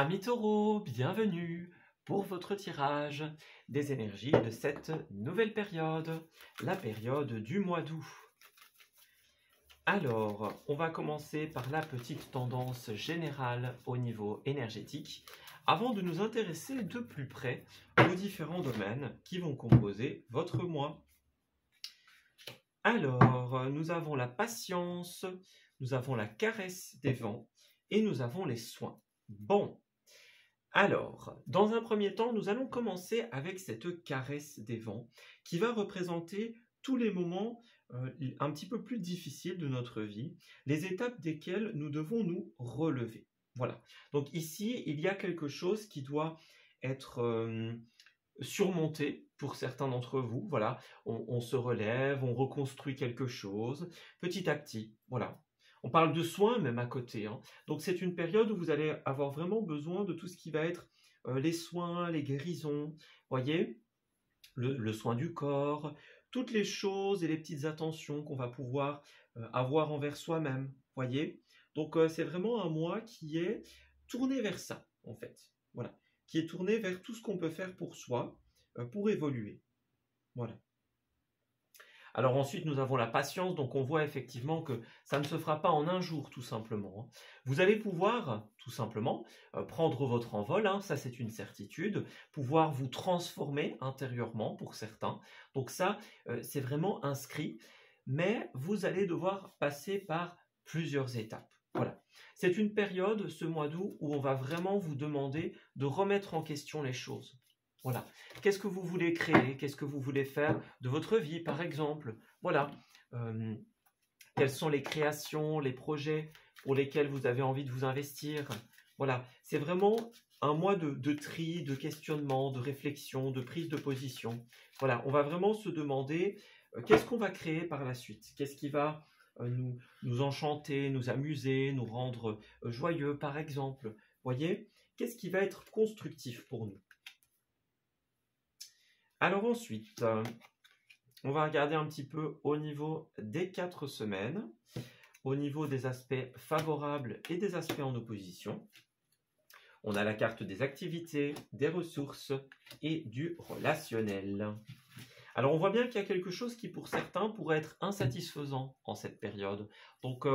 Amis taureaux, bienvenue pour votre tirage des énergies de cette nouvelle période, la période du mois d'août. Alors, on va commencer par la petite tendance générale au niveau énergétique, avant de nous intéresser de plus près aux différents domaines qui vont composer votre mois. Alors, nous avons la patience, nous avons la caresse des vents et nous avons les soins. Bon, alors, dans un premier temps, nous allons commencer avec cette caresse des vents qui va représenter tous les moments un petit peu plus difficiles de notre vie, les étapes desquelles nous devons nous relever. Voilà. Donc ici, il y a quelque chose qui doit être surmonté pour certains d'entre vous. Voilà, on se relève, on reconstruit quelque chose petit à petit. Voilà. On parle de soins même à côté, hein. Donc c'est une période où vous allez avoir vraiment besoin de tout ce qui va être les soins, les guérisons, voyez, le soin du corps, toutes les choses et les petites attentions qu'on va pouvoir avoir envers soi-même, voyez. Donc c'est vraiment un mois qui est tourné vers ça, en fait. Voilà, qui est tourné vers tout ce qu'on peut faire pour soi, pour évoluer. Voilà. Alors ensuite, nous avons la patience, donc on voit effectivement que ça ne se fera pas en un jour, tout simplement. Vous allez pouvoir, tout simplement, prendre votre envol, hein, ça c'est une certitude, pouvoir vous transformer intérieurement pour certains. Donc ça, c'est vraiment inscrit, mais vous allez devoir passer par plusieurs étapes. Voilà. C'est une période, ce mois d'août, où on va vraiment vous demander de remettre en question les choses. Voilà. Qu'est-ce que vous voulez créer? Qu'est-ce que vous voulez faire de votre vie, par exemple? Voilà. Quelles sont les créations, les projets pour lesquels vous avez envie de vous investir? Voilà. C'est vraiment un mois de tri, de questionnement, de réflexion, de prise de position. Voilà. On va vraiment se demander qu'est-ce qu'on va créer par la suite? Qu'est-ce qui va nous enchanter, nous amuser, nous rendre joyeux, par exemple? Voyez? Qu'est-ce qui va être constructif pour nous? Alors ensuite, on va regarder un petit peu au niveau des 4 semaines, au niveau des aspects favorables et des aspects en opposition. On a la carte des activités, des ressources et du relationnel. Alors on voit bien qu'il y a quelque chose qui pour certains pourrait être insatisfaisant en cette période. Donc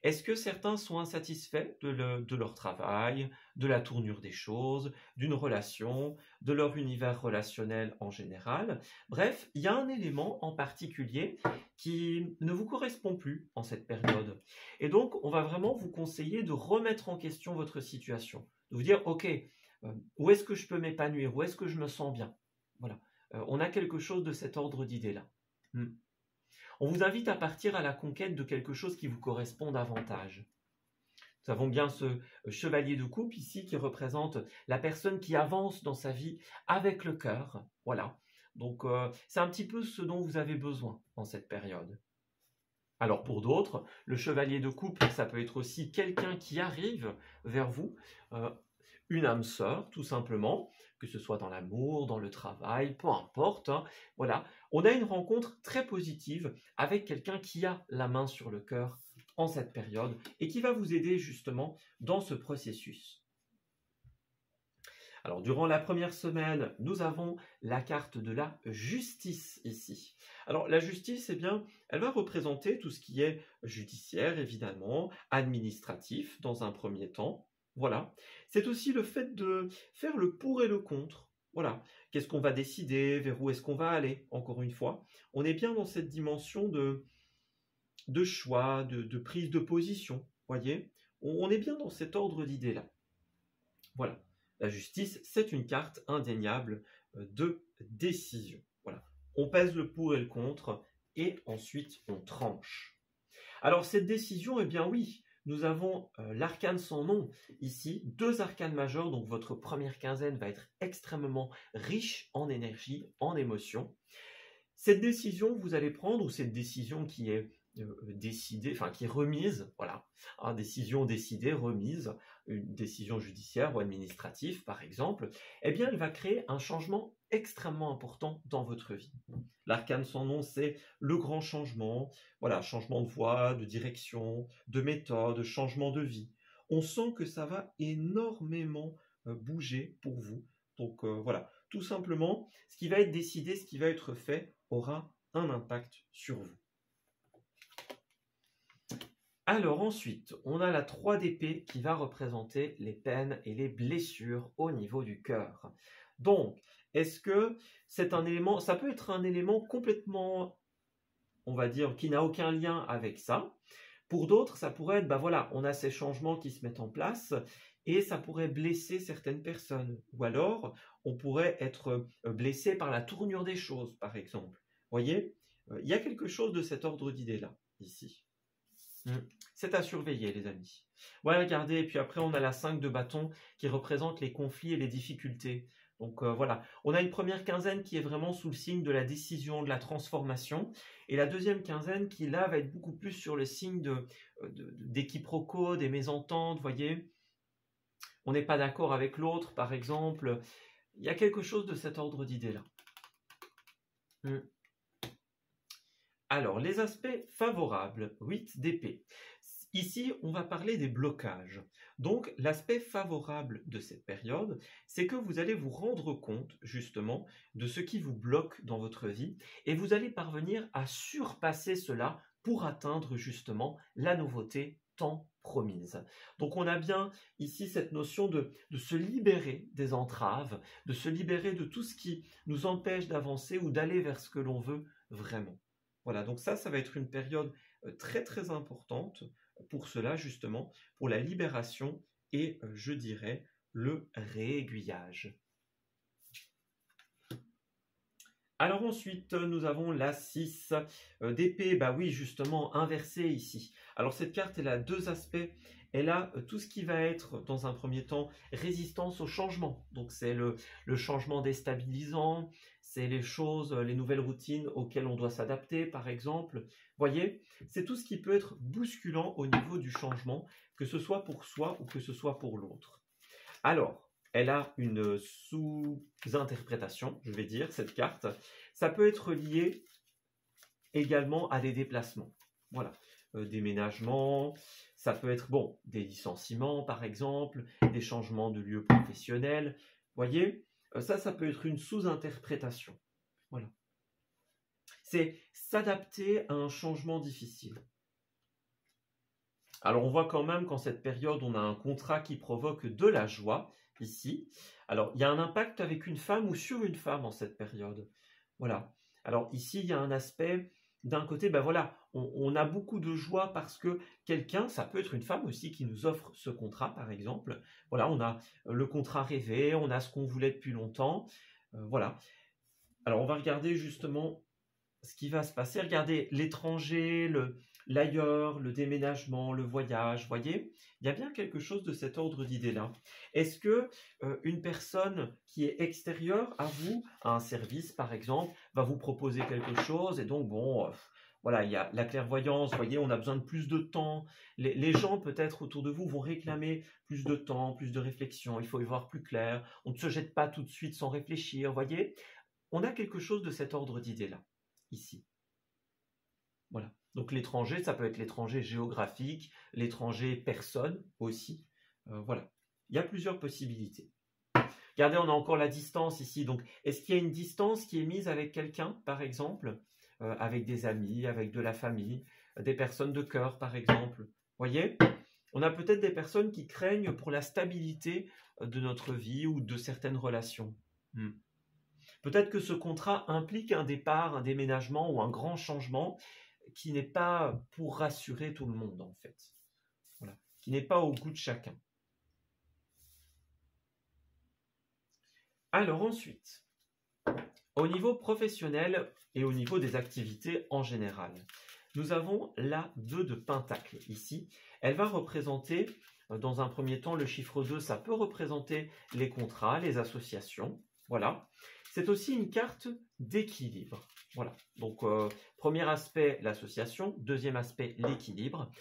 est-ce que certains sont insatisfaits de leur travail, de la tournure des choses, d'une relation, de leur univers relationnel en général? Bref, il y a un élément en particulier qui ne vous correspond plus en cette période. Et donc on va vraiment vous conseiller de remettre en question votre situation, de vous dire ok, où est-ce que je peux m'épanouir, où est-ce que je me sens bien? Voilà. On a quelque chose de cet ordre d'idées-là. On vous invite à partir à la conquête de quelque chose qui vous correspond davantage. Nous avons bien ce chevalier de coupe ici qui représente la personne qui avance dans sa vie avec le cœur. Voilà. Donc c'est un petit peu ce dont vous avez besoin en cette période. Alors pour d'autres, le chevalier de coupe, ça peut être aussi quelqu'un qui arrive vers vous, une âme sœur tout simplement, que ce soit dans l'amour, dans le travail, peu importe. Hein. Voilà, on a une rencontre très positive avec quelqu'un qui a la main sur le cœur en cette période et qui va vous aider justement dans ce processus. Alors, durant la première semaine, nous avons la carte de la justice ici. Alors, la justice, eh bien, elle va représenter tout ce qui est judiciaire, évidemment, administratif, dans un premier temps. Voilà. C'est aussi le fait de faire le pour et le contre. Voilà. Qu'est-ce qu'on va décider? Vers où est-ce qu'on va aller? Encore une fois, on est bien dans cette dimension de choix, de prise de position. Voyez? On est bien dans cet ordre d'idées-là. Voilà. La justice, c'est une carte indéniable de décision. Voilà. On pèse le pour et le contre et ensuite on tranche. Alors cette décision, eh bien oui, nous avons l'arcane sans nom ici, 2 arcanes majeurs, donc votre première quinzaine va être extrêmement riche en énergie, en émotions. Cette décision que vous allez prendre, ou cette décision qui est décidée, enfin qui est remise, voilà, hein, décision décidée, remise, une décision judiciaire ou administrative par exemple, eh bien elle va créer un changement extrêmement important dans votre vie. L'arcane sans nom, c'est le grand changement, voilà, changement de voie, de direction, de méthode, changement de vie. on sent que ça va énormément bouger pour vous. Donc voilà, tout simplement, ce qui va être décidé, ce qui va être fait aura un impact sur vous. Alors ensuite, on a la 3 d'épée qui va représenter les peines et les blessures au niveau du cœur. Donc, est-ce que c'est un élément, ça peut être un élément complètement, on va dire, qui n'a aucun lien avec ça. Pour d'autres, ça pourrait être, voilà, on a ces changements qui se mettent en place et ça pourrait blesser certaines personnes. Ou alors, on pourrait être blessé par la tournure des choses, par exemple. Vous voyez, il y a quelque chose de cet ordre d'idée-là, ici. C'est à surveiller, les amis. Ouais, regardez, et puis après, on a la 5 de bâton qui représente les conflits et les difficultés. Donc voilà, on a une première quinzaine qui est vraiment sous le signe de la décision, de la transformation, et la deuxième quinzaine qui, là, va être beaucoup plus sur le signe des quiproquos, des mésententes, vous voyez. On n'est pas d'accord avec l'autre, par exemple. Il y a quelque chose de cet ordre d'idée-là. Alors, les aspects favorables, 8 d'épée. Ici, on va parler des blocages. Donc, l'aspect favorable de cette période, c'est que vous allez vous rendre compte, justement, de ce qui vous bloque dans votre vie et vous allez parvenir à surpasser cela pour atteindre, justement, la nouveauté tant promise. Donc, on a bien ici cette notion de se libérer des entraves, de se libérer de tout ce qui nous empêche d'avancer ou d'aller vers ce que l'on veut vraiment. Voilà, donc ça va être une période très très importante pour cela justement, pour la libération et je dirais le réaiguillage. Alors ensuite, nous avons la 6 d'épée, oui justement inversée ici. Alors cette carte, elle a deux aspects. Elle a tout ce qui va être, dans un premier temps, résistance au changement. Donc c'est le changement déstabilisant, c'est les choses, les nouvelles routines auxquelles on doit s'adapter, par exemple. Voyez, c'est tout ce qui peut être bousculant au niveau du changement, que ce soit pour soi ou que ce soit pour l'autre. Alors, elle a une sous-interprétation, je vais dire, cette carte. Ça peut être lié également à des déplacements. Voilà, déménagements, ça peut être, des licenciements par exemple, des changements de lieu professionnel. Voyez, ça peut être une sous-interprétation. Voilà. C'est s'adapter à un changement difficile. Alors, on voit quand même qu'en cette période, on a un contrat qui provoque de la joie, ici. Alors, il y a un impact avec une femme ou sur une femme en cette période. Voilà. Alors, ici, il y a un aspect, d'un côté, on a beaucoup de joie parce que quelqu'un, ça peut être une femme aussi qui nous offre ce contrat, par exemple. Voilà, on a le contrat rêvé, on a ce qu'on voulait depuis longtemps. Voilà. Alors, on va regarder justement ce qui va se passer. Regardez, l'étranger, l'ailleurs, le déménagement, le voyage, voyez, il y a bien quelque chose de cet ordre d'idée-là. Est-ce que une personne qui est extérieure à vous, à un service par exemple, va vous proposer quelque chose et donc voilà, il y a la clairvoyance, voyez, on a besoin de plus de temps. Les gens peut-être autour de vous vont réclamer plus de temps, plus de réflexion, il faut y voir plus clair, on ne se jette pas tout de suite sans réfléchir, voyez. On a quelque chose de cet ordre d'idée-là, ici. Voilà. Donc l'étranger, ça peut être l'étranger géographique, l'étranger personne aussi. Voilà. Il y a plusieurs possibilités. Regardez, on a encore la distance ici. Donc, est-ce qu'il y a une distance qui est mise avec quelqu'un, par exemple, avec des amis, avec de la famille, des personnes de cœur, par exemple. Voyez, on a peut-être des personnes qui craignent pour la stabilité de notre vie ou de certaines relations. Peut-être que ce contrat implique un départ, un déménagement ou un grand changement qui n'est pas pour rassurer tout le monde, en fait. Voilà. Qui n'est pas au goût de chacun. Alors ensuite, au niveau professionnel et au niveau des activités en général, nous avons la 2 de Pentacle ici. Elle va représenter, dans un premier temps, le chiffre 2, ça peut représenter les contrats, les associations. Voilà. C'est aussi une carte d'équilibre. Voilà. Donc, premier aspect, l'association. Deuxième aspect, l'équilibre.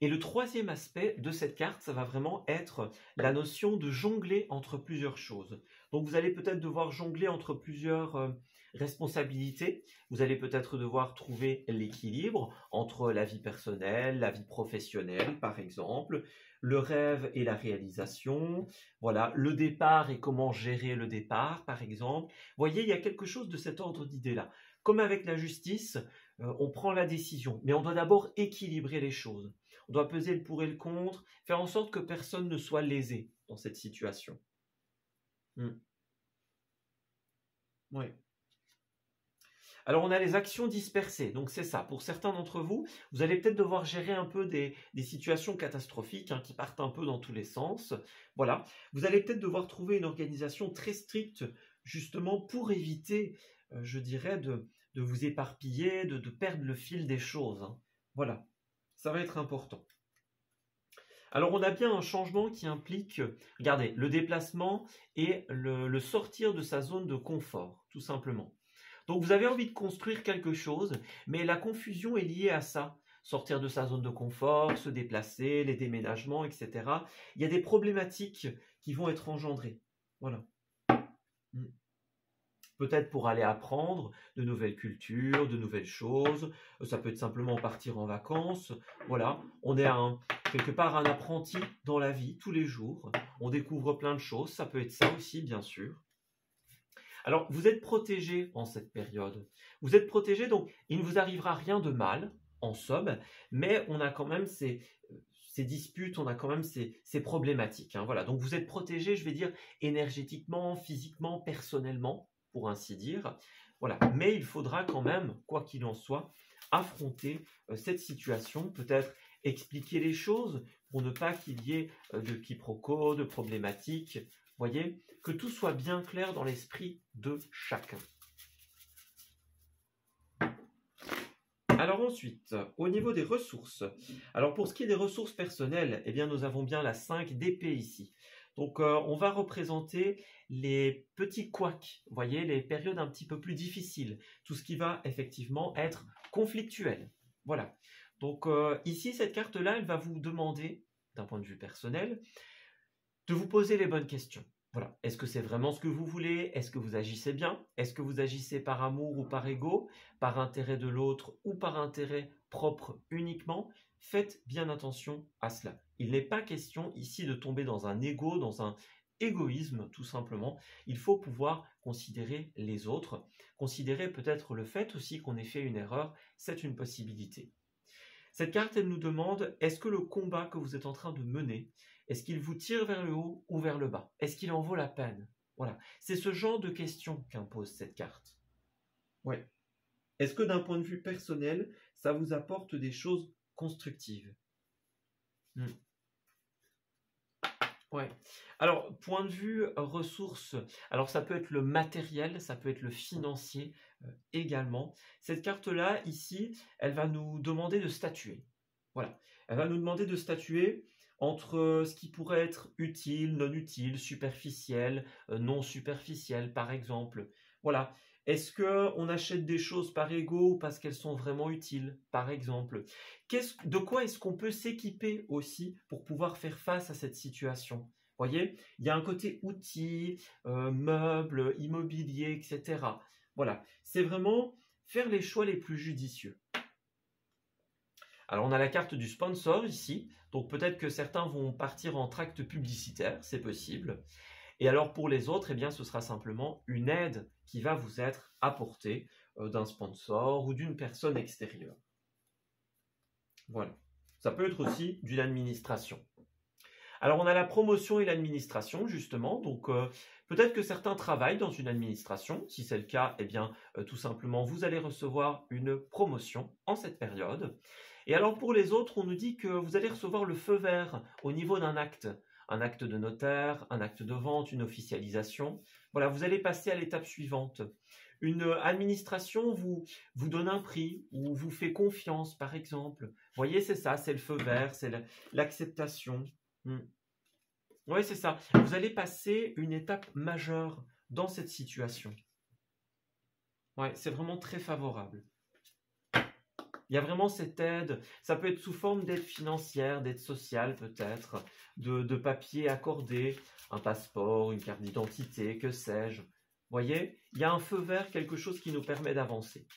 Et le troisième aspect de cette carte, ça va vraiment être la notion de jongler entre plusieurs choses. Donc, vous allez peut-être devoir jongler entre plusieurs responsabilités. Vous allez peut-être devoir trouver l'équilibre entre la vie personnelle, la vie professionnelle, par exemple. le rêve et la réalisation, voilà, le départ et comment gérer le départ, par exemple. Vous voyez, il y a quelque chose de cet ordre d'idées-là. Comme avec la justice, on prend la décision, mais on doit d'abord équilibrer les choses. On doit peser le pour et le contre, faire en sorte que personne ne soit lésé dans cette situation. Oui. Alors, on a les actions dispersées. Donc, c'est ça. Pour certains d'entre vous, vous allez peut-être devoir gérer un peu des situations catastrophiques qui partent un peu dans tous les sens. Voilà. Vous allez peut-être devoir trouver une organisation très stricte, justement, pour éviter, je dirais, de vous éparpiller, de perdre le fil des choses. Voilà. Ça va être important. Alors, on a bien un changement qui implique, regardez, le déplacement et le sortir de sa zone de confort, tout simplement. Donc, vous avez envie de construire quelque chose, mais la confusion est liée à ça. Sortir de sa zone de confort, se déplacer, les déménagements, etc. Il y a des problématiques qui vont être engendrées. Voilà. Peut-être pour aller apprendre de nouvelles cultures, de nouvelles choses. Ça peut être simplement partir en vacances. Voilà, on est quelque part un apprenti dans la vie, tous les jours. On découvre plein de choses. Ça peut être ça aussi, bien sûr. Alors, vous êtes protégé en cette période. Vous êtes protégé, donc il ne vous arrivera rien de mal, en somme, mais on a quand même ces disputes, on a quand même ces problématiques. Voilà, donc vous êtes protégé, je vais dire, énergétiquement, physiquement, personnellement, pour ainsi dire. Voilà, mais il faudra quand même, quoi qu'il en soit, affronter cette situation, peut-être expliquer les choses pour ne pas qu'il y ait de quiproquos, de problématiques. Voyez, que tout soit bien clair dans l'esprit de chacun. Alors ensuite, au niveau des ressources. Alors pour ce qui est des ressources personnelles, eh bien nous avons bien la 5 d'épée ici. Donc on va représenter les petits couacs, vous voyez, les périodes un petit peu plus difficiles. Tout ce qui va effectivement être conflictuel. Voilà. Donc ici, cette carte-là, elle va vous demander, d'un point de vue personnel, de vous poser les bonnes questions. Voilà. Est-ce que c'est vraiment ce que vous voulez? Est-ce que vous agissez bien? Est-ce que vous agissez par amour ou par ego? Par intérêt de l'autre ou par intérêt propre uniquement? Faites bien attention à cela. Il n'est pas question ici de tomber dans un ego, dans un égoïsme tout simplement. Il faut pouvoir considérer les autres, considérer peut-être le fait aussi qu'on ait fait une erreur, c'est une possibilité. Cette carte, elle nous demande, est-ce que le combat que vous êtes en train de mener, est-ce qu'il vous tire vers le haut ou vers le bas? Est-ce qu'il en vaut la peine? Voilà, c'est ce genre de questions qu'impose cette carte. Ouais. Est-ce que d'un point de vue personnel, ça vous apporte des choses constructives? Ouais. Alors, point de vue ressources, alors ça peut être le matériel, ça peut être le financier également. Cette carte-là, ici, elle va nous demander de statuer. Voilà. Elle va nous demander de statuer entre ce qui pourrait être utile, non utile, superficiel, non superficiel, par exemple. Voilà. Est-ce qu'on achète des choses par ego ou parce qu'elles sont vraiment utiles, par exemple? De quoi est-ce qu'on peut s'équiper aussi pour pouvoir faire face à cette situation? Voyez, il y a un côté outils, meubles, immobilier, etc. Voilà, c'est vraiment faire les choix les plus judicieux. Alors on a la carte du sponsor ici, donc peut-être que certains vont partir en tract publicitaire, c'est possible. Et alors pour les autres, eh bien, ce sera simplement une aide qui va vous être apportée d'un sponsor ou d'une personne extérieure. Voilà. Ça peut être aussi d'une administration. Alors on a la promotion et l'administration justement, donc peut-être que certains travaillent dans une administration. Si c'est le cas, eh bien tout simplement vous allez recevoir une promotion en cette période. Et alors pour les autres, on nous dit que vous allez recevoir le feu vert au niveau d'un acte. Un acte de notaire, un acte de vente, une officialisation. Voilà, vous allez passer à l'étape suivante. Une administration vous donne un prix ou vous fait confiance, par exemple. Vous voyez, c'est ça, c'est le feu vert, c'est l'acceptation. Oui, c'est ça. Vous allez passer une étape majeure dans cette situation. Ouais, c'est vraiment très favorable. Il y a vraiment cette aide, ça peut être sous forme d'aide financière, d'aide sociale peut-être, de papiers accordés, un passeport, une carte d'identité, que sais-je. Vous voyez, il y a un feu vert, quelque chose qui nous permet d'avancer.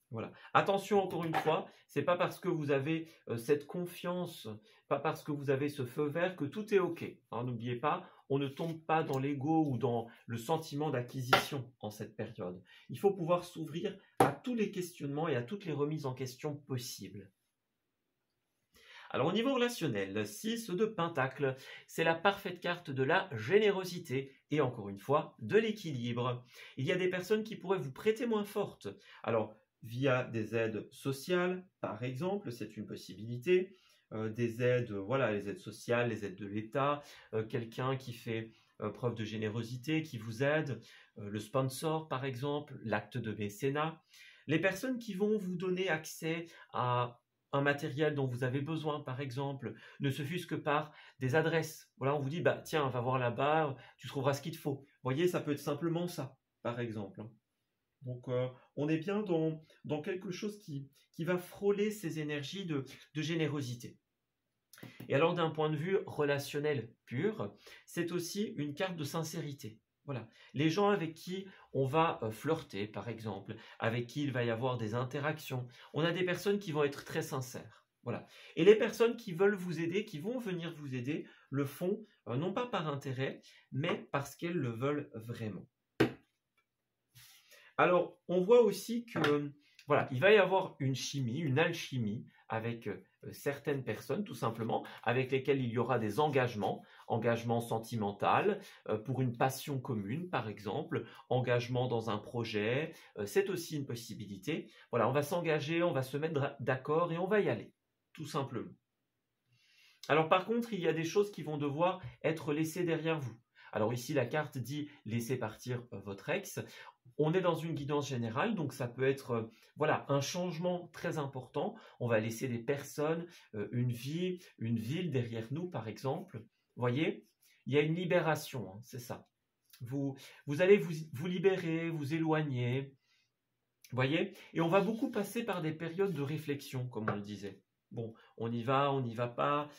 Voilà. Attention encore une fois, C'est pas parce que vous avez cette confiance, pas parce que vous avez ce feu vert que tout est OK. Hein, n'oubliez pas, on ne tombe pas dans l'ego ou dans le sentiment d'acquisition en cette période. Il faut pouvoir s'ouvrir à tous les questionnements et à toutes les remises en question possibles. Alors au niveau relationnel, 6 de Pentacle, c'est la parfaite carte de la générosité et encore une fois de l'équilibre. Il y a des personnes qui pourraient vous prêter moins forte. Alors via des aides sociales, par exemple, c'est une possibilité. Des aides, voilà, les aides sociales, les aides de l'État, quelqu'un qui fait preuve de générosité, qui vous aide, le sponsor par exemple, l'acte de mécénat. Les personnes qui vont vous donner accès à un matériel dont vous avez besoin, par exemple, ne se fût-ce que par des adresses. Voilà, on vous dit, bah tiens, va voir là-bas, tu trouveras ce qu'il te faut. Vous voyez, ça peut être simplement ça, par exemple. Donc, on est bien dans quelque chose qui va frôler ces énergies de générosité. Et alors, d'un point de vue relationnel pur, c'est aussi une carte de sincérité. Voilà. Les gens avec qui on va flirter, par exemple, avec qui il va y avoir des interactions, on a des personnes qui vont être très sincères. Voilà. Et les personnes qui veulent vous aider, qui vont venir vous aider, le font non pas par intérêt, mais parce qu'elles le veulent vraiment. Alors, on voit aussi que, voilà, il va y avoir une chimie, une alchimie avec certaines personnes, tout simplement, avec lesquelles il y aura des engagements sentimental, pour une passion commune, par exemple, engagement dans un projet, c'est aussi une possibilité. Voilà, on va s'engager, on va se mettre d'accord et on va y aller, tout simplement. Alors par contre, il y a des choses qui vont devoir être laissées derrière vous. Alors ici, la carte dit « laissez partir votre ex ». On est dans une guidance générale, donc ça peut être voilà, un changement très important. On va laisser des personnes, une vie, une ville derrière nous, par exemple. Vous voyez, il y a une libération, hein, c'est ça. Vous allez vous libérer, vous éloigner. Vous voyez, et on va beaucoup passer par des périodes de réflexion, comme on le disait. Bon, on y va pas,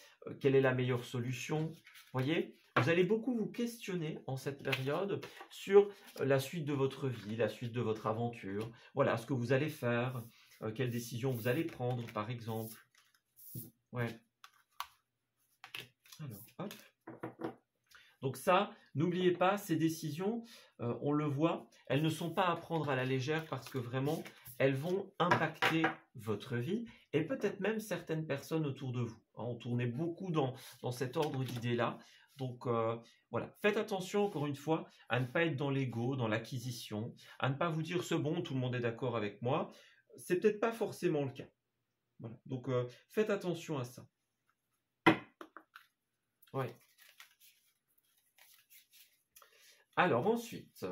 quelle est la meilleure solution? Vous voyez, vous allez beaucoup vous questionner en cette période sur la suite de votre vie, la suite de votre aventure. Voilà, ce que vous allez faire, quelles décisions vous allez prendre, par exemple. Ouais. Alors, hop. Donc ça, n'oubliez pas, ces décisions, on le voit, elles ne sont pas à prendre à la légère parce que vraiment, elles vont impacter votre vie et peut-être même certaines personnes autour de vous. On tournait beaucoup dans cet ordre d'idées-là. Donc voilà, faites attention encore une fois à ne pas être dans l'ego, dans l'acquisition, à ne pas vous dire c'est bon, tout le monde est d'accord avec moi. C'est peut-être pas forcément le cas. Voilà. Donc faites attention à ça. Ouais. Alors ensuite,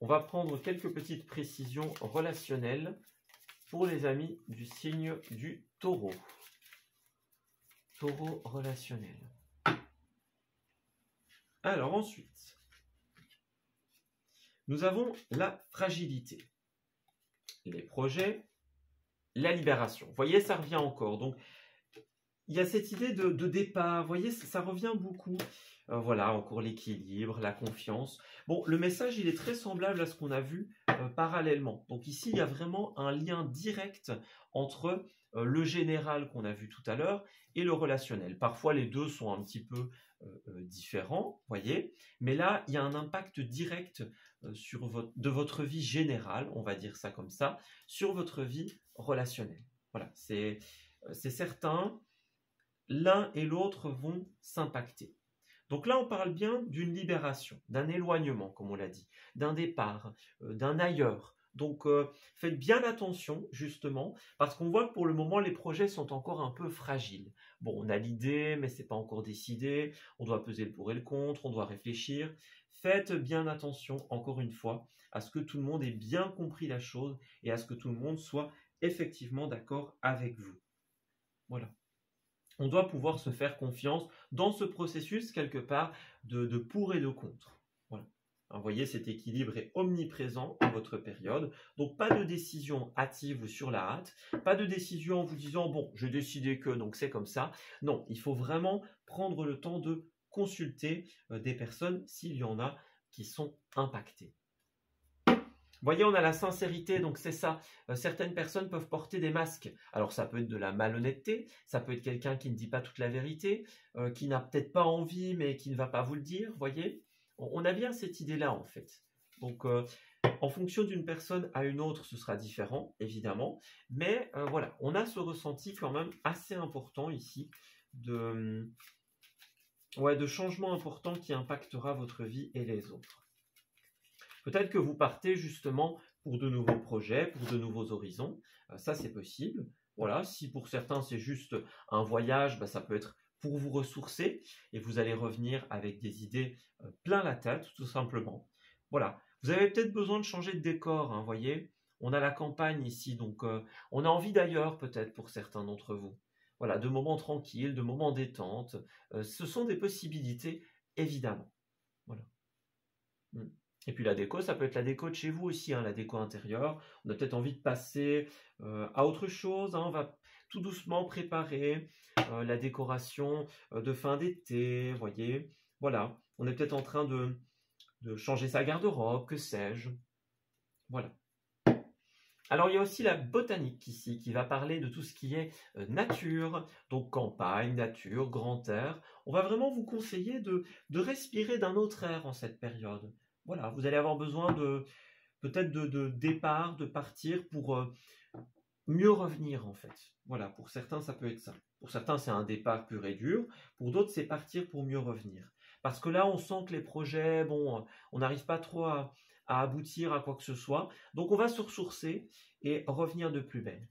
on va prendre quelques petites précisions relationnelles pour les amis du signe du Taureau. Taureau relationnel. Alors ensuite, nous avons la fragilité, les projets, la libération. Vous voyez, ça revient encore. Donc, il y a cette idée de départ. Vous voyez, ça revient beaucoup. Voilà, encore l'équilibre, la confiance. Bon, le message, il est très semblable à ce qu'on a vu parallèlement. Donc ici, il y a vraiment un lien direct entre le général qu'on a vu tout à l'heure et le relationnel. Parfois, les deux sont un petit peu différents, voyez. Mais là, il y a un impact direct de votre vie générale, on va dire ça comme ça, sur votre vie relationnelle. Voilà, c'est certain. L'un et l'autre vont s'impacter. Donc là, on parle bien d'une libération, d'un éloignement, comme on l'a dit, d'un départ, d'un ailleurs. Donc, faites bien attention, justement, parce qu'on voit que pour le moment, les projets sont encore un peu fragiles. Bon, on a l'idée, mais ce n'est pas encore décidé. On doit peser le pour et le contre, on doit réfléchir. Faites bien attention, encore une fois, à ce que tout le monde ait bien compris la chose et à ce que tout le monde soit effectivement d'accord avec vous. Voilà. On doit pouvoir se faire confiance dans ce processus, quelque part, de pour et de contre. Voilà. Vous voyez, cet équilibre est omniprésent dans votre période. Donc, pas de décision hâtive ou sur la hâte. Pas de décision en vous disant, bon, j'ai décidé que, donc c'est comme ça. Non, il faut vraiment prendre le temps de consulter des personnes, s'il y en a, qui sont impactées. voyez, on a la sincérité, donc c'est ça. Certaines personnes peuvent porter des masques. Alors ça peut être de la malhonnêteté, ça peut être quelqu'un qui ne dit pas toute la vérité, qui n'a peut-être pas envie, mais qui ne va pas vous le dire, voyez. On a bien cette idée-là, en fait. Donc, en fonction d'une personne à une autre, ce sera différent, évidemment. Mais voilà, on a ce ressenti quand même assez important ici de changement important qui impactera votre vie et les autres. Peut-être que vous partez justement pour de nouveaux projets, pour de nouveaux horizons. Ça, c'est possible. Voilà, si pour certains, c'est juste un voyage, ça peut être pour vous ressourcer et vous allez revenir avec des idées plein la tête, tout simplement. Voilà. Vous avez peut-être besoin de changer de décor, hein, voyez. On a la campagne ici, donc on a envie d'ailleurs peut-être pour certains d'entre vous. Voilà, de moments tranquilles, de moments détente. Ce sont des possibilités, évidemment. Voilà. Et puis la déco, ça peut être la déco de chez vous aussi, hein, la déco intérieure. On a peut-être envie de passer à autre chose, hein. On va tout doucement préparer la décoration de fin d'été, voyez. Voilà, on est peut-être en train de changer sa garde-robe, que sais-je. Voilà. Alors il y a aussi la botanique ici qui va parler de tout ce qui est nature, donc campagne, nature, grand air. On va vraiment vous conseiller de respirer d'un autre air en cette période. Voilà, vous allez avoir besoin peut-être de départ, de partir pour mieux revenir en fait. Voilà, pour certains ça peut être ça. Pour certains c'est un départ pur et dur, pour d'autres c'est partir pour mieux revenir. Parce que là on sent que les projets, on n'arrive pas trop à aboutir à quoi que ce soit. Donc on va se ressourcer et revenir de plus belle.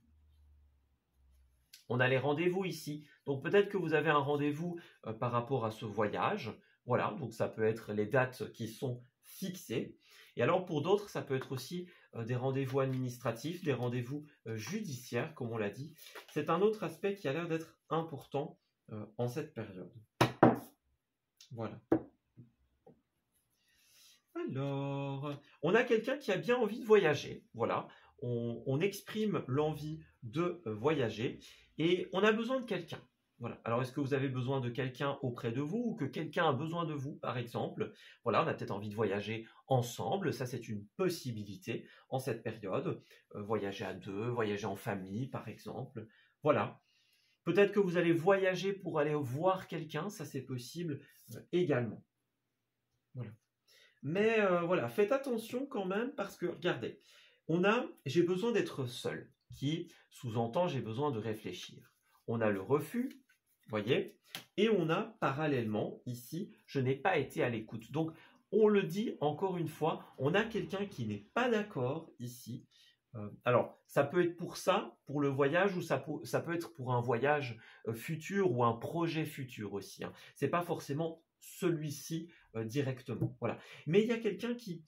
On a les rendez-vous ici. Donc peut-être que vous avez un rendez-vous par rapport à ce voyage. Voilà, donc ça peut être les dates qui sont fixées. Et alors pour d'autres, ça peut être aussi des rendez-vous administratifs, des rendez-vous judiciaires, comme on l'a dit. C'est un autre aspect qui a l'air d'être important en cette période. Voilà. Alors, on a quelqu'un qui a bien envie de voyager, voilà, on exprime l'envie de voyager et on a besoin de quelqu'un. Voilà. Alors, est-ce que vous avez besoin de quelqu'un auprès de vous ou que quelqu'un a besoin de vous, par exemple? Voilà, on a peut-être envie de voyager ensemble, ça c'est une possibilité en cette période. Voyager à deux, voyager en famille, par exemple. Voilà. Peut-être que vous allez voyager pour aller voir quelqu'un, ça c'est possible également. Voilà. Mais voilà, faites attention quand même parce que, regardez, on a « j'ai besoin d'être seul » qui sous-entend « j'ai besoin de réfléchir ». On a le refus, voyez, et on a parallèlement ici « je n'ai pas été à l'écoute ». Donc, on le dit encore une fois, on a quelqu'un qui n'est pas d'accord ici. Alors, ça peut être pour ça, pour le voyage, ou ça peut être pour un voyage futur ou un projet futur aussi, hein. C'est pas forcément celui-ci directement. Voilà. Mais il y a quelqu'un qui...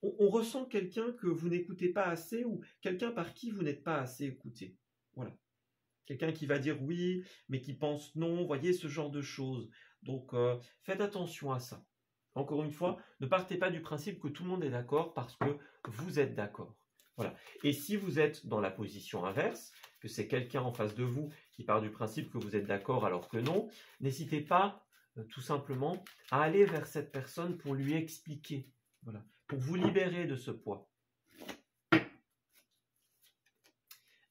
On ressent quelqu'un que vous n'écoutez pas assez ou quelqu'un par qui vous n'êtes pas assez écouté. Voilà. Quelqu'un qui va dire oui, mais qui pense non. Voyez ce genre de choses. Donc, faites attention à ça. Encore une fois, ne partez pas du principe que tout le monde est d'accord parce que vous êtes d'accord. Voilà. Et si vous êtes dans la position inverse, que c'est quelqu'un en face de vous qui part du principe que vous êtes d'accord alors que non, n'hésitez pas tout simplement à aller vers cette personne pour lui expliquer, voilà, pour vous libérer de ce poids.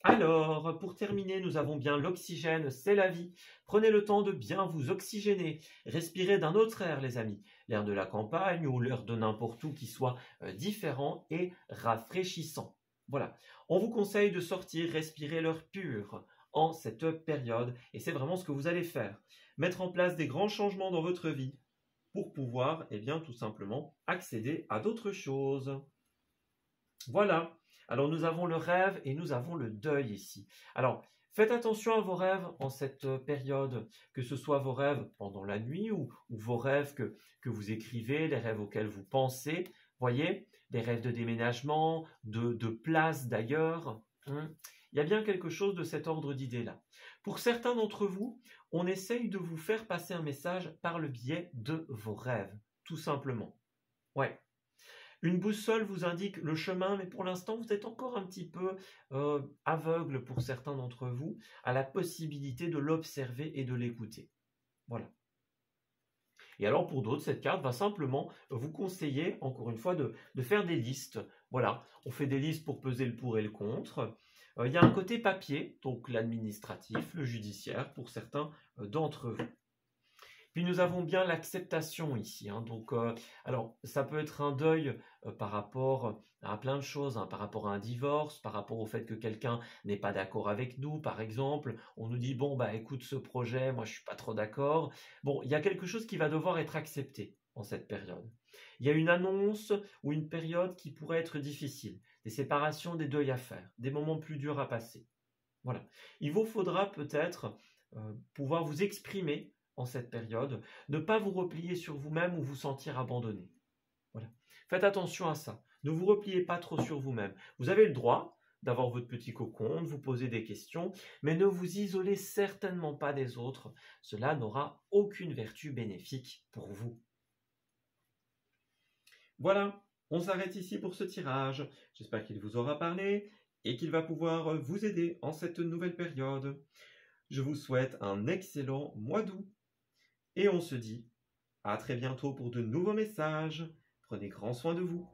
Alors, pour terminer, nous avons bien l'oxygène, c'est la vie. Prenez le temps de bien vous oxygéner. Respirez d'un autre air, les amis. L'air de la campagne ou l'air de n'importe où qui soit différent et rafraîchissant. Voilà. On vous conseille de sortir, respirer l'air pur en cette période. Et c'est vraiment ce que vous allez faire. Mettre en place des grands changements dans votre vie pour pouvoir, tout simplement, accéder à d'autres choses. Voilà. Alors, nous avons le rêve et nous avons le deuil ici. Alors, faites attention à vos rêves en cette période, que ce soit vos rêves pendant la nuit ou vos rêves que vous écrivez, les rêves auxquels vous pensez. Voyez, des rêves de déménagement, de place d'ailleurs. Il y a bien quelque chose de cet ordre d'idées-là. Pour certains d'entre vous, on essaye de vous faire passer un message par le biais de vos rêves, tout simplement. Ouais. Une boussole vous indique le chemin, mais pour l'instant, vous êtes encore un petit peu aveugle pour certains d'entre vous à la possibilité de l'observer et de l'écouter. Voilà. Et alors pour d'autres, cette carte va simplement vous conseiller, encore une fois, de faire des listes. Voilà, on fait des listes pour peser le pour et le contre. Il y a un côté papier, donc l'administratif, le judiciaire, pour certains d'entre vous. Puis nous avons bien l'acceptation ici. Donc, alors, ça peut être un deuil par rapport à plein de choses, par rapport à un divorce, par rapport au fait que quelqu'un n'est pas d'accord avec nous, par exemple. On nous dit, bon, bah écoute, ce projet, moi je suis pas trop d'accord. Bon, il y a quelque chose qui va devoir être accepté en cette période. Il y a une annonce ou une période qui pourrait être difficile, des séparations, des deuils à faire, des moments plus durs à passer. Voilà. Il vous faudra peut-être pouvoir vous exprimer en cette période, ne pas vous replier sur vous-même ou vous sentir abandonné. Voilà. Faites attention à ça. Ne vous repliez pas trop sur vous-même. Vous avez le droit d'avoir votre petit cocon, de vous poser des questions, mais ne vous isolez certainement pas des autres. Cela n'aura aucune vertu bénéfique pour vous. Voilà, on s'arrête ici pour ce tirage. J'espère qu'il vous aura parlé et qu'il va pouvoir vous aider en cette nouvelle période. Je vous souhaite un excellent mois d'août. Et on se dit à très bientôt pour de nouveaux messages. Prenez grand soin de vous.